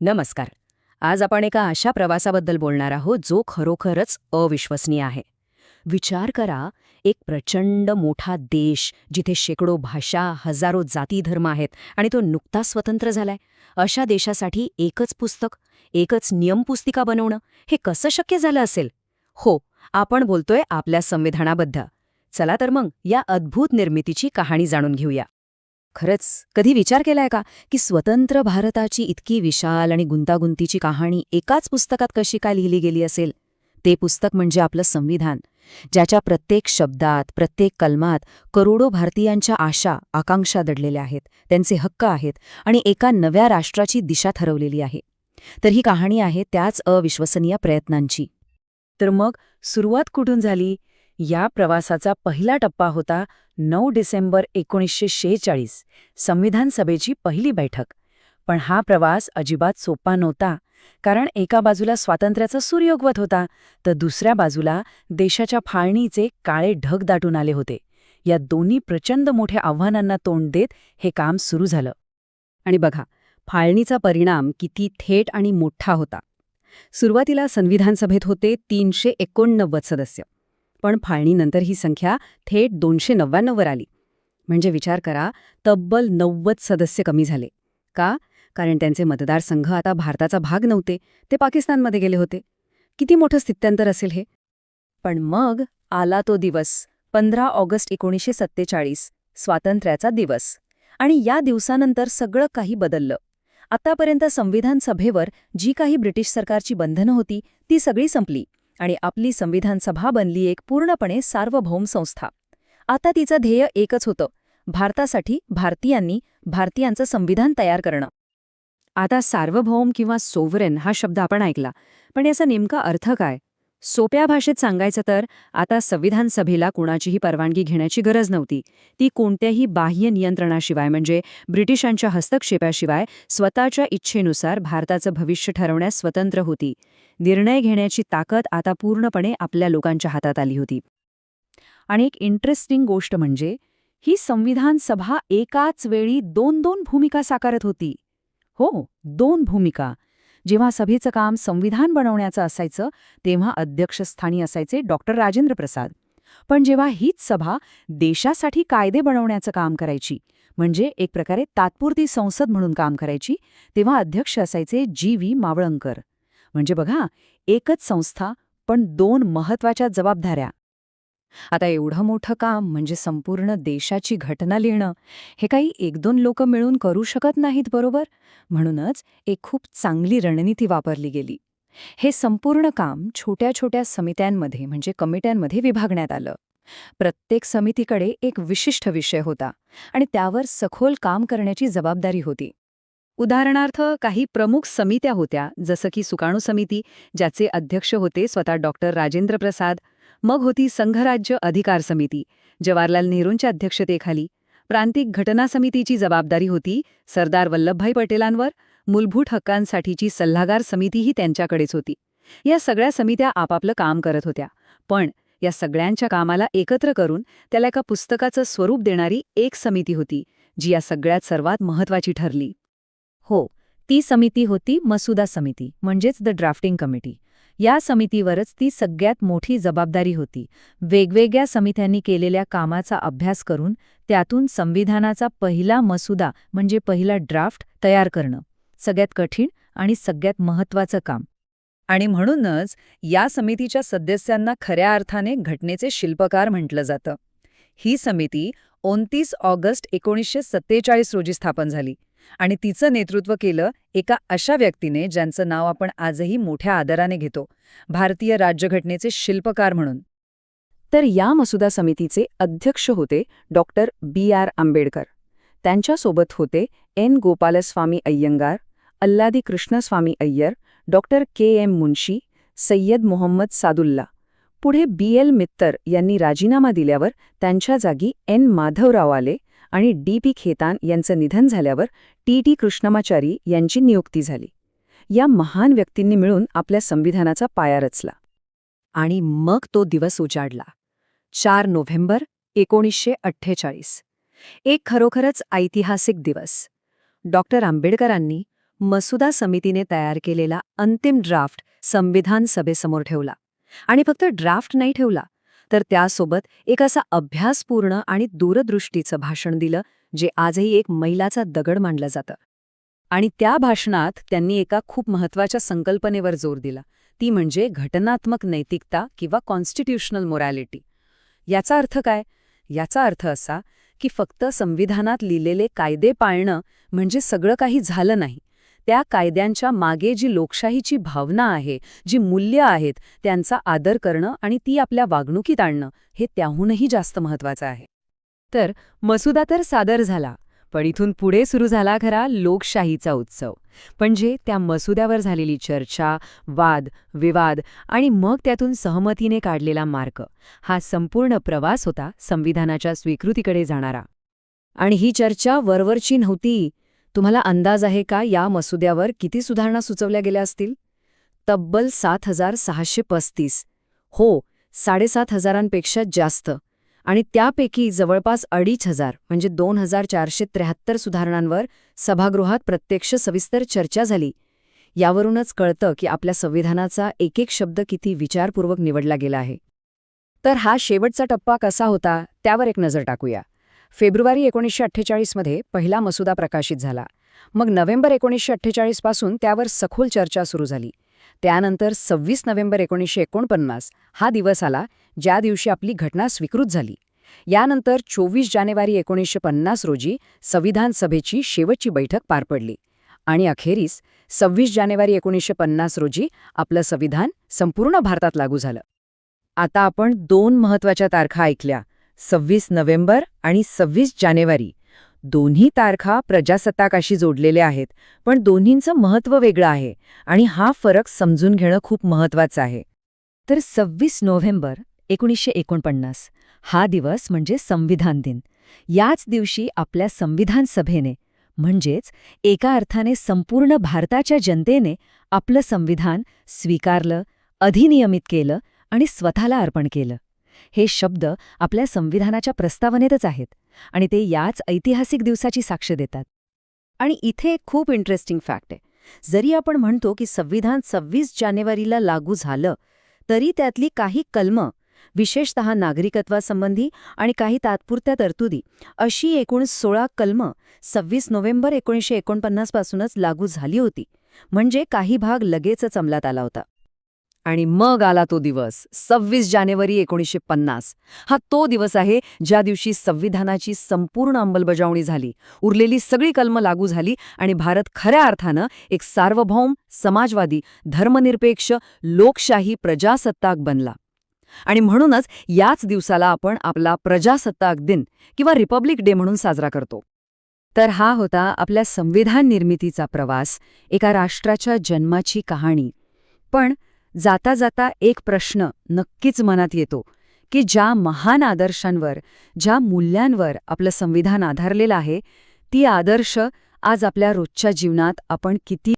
नमस्कार. आज आपण एका अशा प्रवासाबद्दल बोलणार आहोत जो खरोखरच अविश्वसनीय आहे. विचार करा, एक प्रचंड मोठा देश जिथे शेकडो भाषा, हजारो जाती धर्म आहेत आणि तो नुकताच स्वतंत्र झालाय. अशा देशासाठी एकच पुस्तक, एकच नियमपुस्तिका बनवणं हे कसं शक्य झालं असेल? हो, आपण बोलतोय आपल्या संविधानाबद्दल. चला तर मग या अद्भुत निर्मितीची कहाणी जाणून घेऊया. खरंच कधी विचार केलाय का की स्वतंत्र भारताची इतकी विशाल आणि गुंतागुंतीची कहाणी एकाच पुस्तकात कशी काय लिहिली गेली असेल? ते पुस्तक म्हणजे आपलं संविधान, ज्याच्या प्रत्येक शब्दात, प्रत्येक कलमात करोडो भारतीयांच्या आशा, आकांक्षा दडलेल्या आहेत, त्यांचे हक्क आहेत आणि एका नव्या राष्ट्राची दिशा ठरवलेली आहे. तर ही कहाणी आहे त्याच अविश्वसनीय प्रयत्नांची. तर मग सुरुवात कुठून झाली? या प्रवासाचा पहिला टप्पा होता 9 डिसेंबर 1946, संविधान सभेची पहिली बैठक. पण हा प्रवास अजिबात सोपा नव्हता, कारण एका बाजूला स्वातंत्र्याचा सूर्य उगवत होता, तर दुसऱ्या बाजूला देशाच्या फाळणीचे काळे ढग दाटून आले होते. या दोन्ही प्रचंड मोठ्या आव्हानांना तोंड देत हे काम सुरू झालं. आणि बघा, फाळणीचा परिणाम किती थेट आणि मोठा होता. सुरुवातीला संविधान सभेत होते 389 सदस्य, पण फाळणीनंतर ही संख्या थेट 299 वर आली. म्हणजे विचार करा, तब्बल 90 सदस्य कमी झाले. का? कारण त्यांचे मतदारसंघ आता भारताचा भाग नव्हते, ते पाकिस्तानमध्ये गेले होते. किती मोठं स्थित्यंतर असेल हे. पण मग आला तो दिवस, 15 ऑगस्ट 1947, स्वातंत्र्याचा दिवस. आणि या दिवसानंतर सगळं काही बदललं. आतापर्यंत संविधान सभेवर जी काही ब्रिटिश सरकारची बंधनं होती ती सगळी संपली आणि आपली संविधान सभा बनली एक पूर्णपणे सार्वभौम संस्था. आता तिचं ध्येय एकच होतं, भारतासाठी भारतीयांनी भारतीयांचं संविधान तयार करणं. आता सार्वभौम किंवा सोव्हरेन हा शब्द आपण ऐकला, पण याचा नेमका अर्थ काय? सोप्या भाषेत सांगायचं तर आता संविधान सभेला कुणाचीही परवानगी घेण्याची गरज नव्हती. ती कोणत्याही बाह्य नियंत्रणाशिवाय, म्हणजे ब्रिटिशांच्या हस्तक्षेपाशिवाय स्वतःच्या इच्छेनुसार भारताचं भविष्य ठरवण्यास स्वतंत्र होती. निर्णय घेण्याची ताकद आता पूर्णपणे आपल्या लोकांच्या हातात आली होती. आणि एक इंटरेस्टिंग गोष्ट म्हणजे ही संविधान सभा एकाच वेळी दोन भूमिका साकारत होती. हो, 2 भूमिका. जेव्हा सभेचं काम संविधान बनवण्याचं असायचं तेव्हा अध्यक्षस्थानी असायचे डॉक्टर राजेंद्र प्रसाद. पण जेव्हा हीच सभा देशासाठी कायदे बनवण्याचं काम करायची, म्हणजे एक प्रकारे तात्पुरती संसद म्हणून काम करायची, तेव्हा अध्यक्ष असायचे जी.व्ही. मावळंकर. म्हणजे बघा, एकच संस्था पण 2 महत्वाच्या जबाबदाऱ्या. आता एवढं मोठं काम म्हणजे संपूर्ण देशाची घटना लिहिणं, हे काही 1-2 लोक मिळून करू शकत नाहीत, बरोबर? म्हणूनच एक खूप चांगली रणनीती वापरली गेली. हे संपूर्ण काम छोट्या छोट्या समित्यांमध्ये म्हणजे कमिट्यांमध्ये विभागण्यात आलं. प्रत्येक समितीकडे एक विशिष्ट विषय होता आणि त्यावर सखोल काम करण्याची जबाबदारी होती. उदाहरणार्थ, काही प्रमुख समित्या होत्या, जसं की सुकाणू समिती, ज्याचे अध्यक्ष होते स्वतः डॉक्टर राजेंद्र प्रसाद. मग होती संघराज्य अधिकार समिती, जवाहरलाल नेहरूंच्या अध्यक्षतेखाली. प्रांतिक घटना समितीची जबाबदारी होती सरदार वल्लभभाई पटेलांवर. मूलभूत हक्कांसाठीची सल्लागार समितीही त्यांच्याकडेच होती. या सगळ्या समित्या आपापलं काम करत होत्या, पण या सगळ्यांच्या कामाला एकत्र करून त्याला एका पुस्तकाचं स्वरूप देणारी एक समिती होती, जी या सगळ्यात सर्वात महत्त्वाची ठरली. हो, ती समिती होती मसुदा समिती, म्हणजेच द ड्राफ्टिंग कमिटी. या समितीवरच ती सगळ्यात मोठी जबाबदारी होती. वेगवेगळ्या समित्यांनी केलेल्या कामाचा अभ्यास करून त्यातून संविधानाचा पहिला मसुदा म्हणजे पहिला ड्राफ्ट तयार करणं, सगळ्यात कठीण आणि सगळ्यात महत्त्वाचं काम. आणि म्हणूनच या समितीच्या सदस्यांना खऱ्या अर्थाने घटनेचे शिल्पकार म्हटलं जातं. ही समिती 29 ऑगस्ट 1947 रोजी स्थापन झाली आणि तिचं नेतृत्व केलं एका अशा व्यक्तीने ज्यांचं नाव आपण आजही मोठ्या आदराने घेतो, भारतीय राज्यघटनेचे शिल्पकार म्हणून. तर या मसुदा समितीचे अध्यक्ष होते डॉक्टर B.R. आंबेडकर. त्यांच्यासोबत होते N. Gopalaswami Ayyangar, Alladi Krishnaswamy Ayyar, doctor K.M. Munshi, Syed Mohammad Saadulla. पुढे B.L. मित्तर यांनी राजीनामा दिल्यावर त्यांच्या जागी N. माधवराव आले आणि D.P. खेतान यांचं निधन झाल्यावर T.T. कृष्णमाचारी यांची नियुक्ती झाली. या महान व्यक्तींनी मिळून आपल्या संविधानाचा पाया रचला. आणि मग तो दिवस उजाडला. 4 नोव्हेंबर 1948. एक खरोखरच ऐतिहासिक दिवस. डॉक्टर आंबेडकरांनी मसुदा समितीने तयार केलेला अंतिम ड्राफ्ट संविधान सभेसमोर ठेवला. आणि फक्त ड्राफ्ट नाही ठेवला, तर त्यासोबत एक असा अभ्यासपूर्ण आणि दूरदृष्टीचं भाषण दिलं, जे आजही एक मैलाचा दगड मानलं जातं. आणि त्या भाषणात त्यांनी एका खूप महत्त्वाच्या संकल्पनेवर जोर दिला, ती म्हणजे घटनात्मक नैतिकता किंवा कॉन्स्टिट्यूशनल मोरॅलिटी. याचा अर्थ काय? याचा अर्थ असा की फक्त संविधानात लिहिलेले कायदे पाळणं म्हणजे सगळं काही झालं नाही. त्या कायद्यांच्या मागे जी लोकशाहीची भावना आहे, जी मूल्य आहेत, त्यांचा आदर करणं आणि ती आपल्या वागणुकीत आणणं हे त्याहूनही जास्त महत्त्वाचं आहे. तर मसुदा तर सादर झाला, पण इथून पुढे सुरू झाला खरा लोकशाहीचा उत्सव. म्हणजे त्या मसुद्यावर झालेली चर्चा, वाद, विवाद आणि मग त्यातून सहमतीने काढलेला मार्ग, हा संपूर्ण प्रवास होता संविधानाच्या स्वीकृतीकडे जाणारा. आणि ही चर्चा वरवरची नव्हती. तुम्हाला अंदाज आहे का या मसुद्यावर किती सुधारणा सुचवल्या गेल्या असतील? तब्बल 7,635. हो, 7,500पेक्षा जास्त. आणि त्यापैकी जवळपास 2,500 म्हणजे 2,473 सुधारणांवर सभागृहात प्रत्यक्ष सविस्तर चर्चा झाली. यावरूनच कळतं की आपल्या संविधानाचा एक एक शब्द किती विचारपूर्वक निवडला गेला आहे. तर हा शेवटचा टप्पा कसा होता त्यावर एक नजर टाकूया. फेब्रुवारी 1948 मध्ये पहिला मसुदा प्रकाशित झाला. मग नोव्हेंबर 1948 पासून त्यावर सखोल चर्चा सुरू झाली. त्यानंतर 26 नोव्हेंबर 1949 हा दिवस आला, ज्या दिवशी आपली घटना स्वीकृत झाली. यानंतर 24 जानेवारी 1950 रोजी संविधान सभेची शेवटची बैठक पार पडली. आणि अखेरीस 26 जानेवारी 1950 रोजी आपलं संविधान संपूर्ण भारतात लागू झालं. आता आपण 2 महत्त्वाच्या तारखा ऐकल्या, 26 नोव्हेंबर आणि 26 जानेवारी. दोन्ही तारखा प्रजासत्ताकाशी जोडलेल्या आहेत, पण दोन्हींचं महत्त्व वेगळं आहे आणि हा फरक समजून घेणं खूप महत्त्वाचं आहे. तर 26 नोव्हेंबर 1949 हा दिवस म्हणजे संविधान दिन. याच दिवशी आपल्या संविधान सभेने, म्हणजेच एका अर्थाने संपूर्ण भारताच्या जनतेने आपलं संविधान स्वीकारलं, अधिनियमित केलं आणि स्वतःला अर्पण केलं. हे शब्द आपल्या संविधानाच्या प्रस्तावनेतच आहेत आणि ते याच ऐतिहासिक दिवसाची साक्ष देतात. आणि इथे एक खूप इंटरेस्टिंग फॅक्ट आहे. जरी आपण म्हणतो की संविधान 26 जानेवारीला लागू झालं, तरी त्यातली काही कलमं, विशेषतः नागरिकत्वासंबंधी आणि काही तात्पुरत्या तरतुदी, अशी एकूण 16 कलमं 26 नोव्हेंबर 1949 पासूनच लागू झाली होती. म्हणजे काही भाग लगेचच अंमलात आला होता. आणि मग आला तो दिवस 26 जानेवारी 1950. हा तो दिवस आहे ज्या दिवशी संविधानाची संपूर्ण अंमलबजावणी झाली, उरलेली सगळी कलमं लागू झाली आणि भारत खऱ्या अर्थानं एक सार्वभौम, समाजवादी, धर्मनिरपेक्ष, लोकशाही प्रजासत्ताक बनला. आणि म्हणूनच याच दिवसाला आपण आपला प्रजासत्ताक दिन किंवा रिपब्लिक डे म्हणून साजरा करतो. तर हा होता आपल्या संविधान निर्मितीचा प्रवास, एका राष्ट्राच्या जन्माची कहाणी. पण जाता जाता एक प्रश्न नक्कीच मनात येतो की ज्या महान आदर्शांवर, ज्या मूल्यांवर आपलं संविधान आधारलेलं आहे, ती आदर्श आज आपल्या रोजच्या जीवनात आपण किती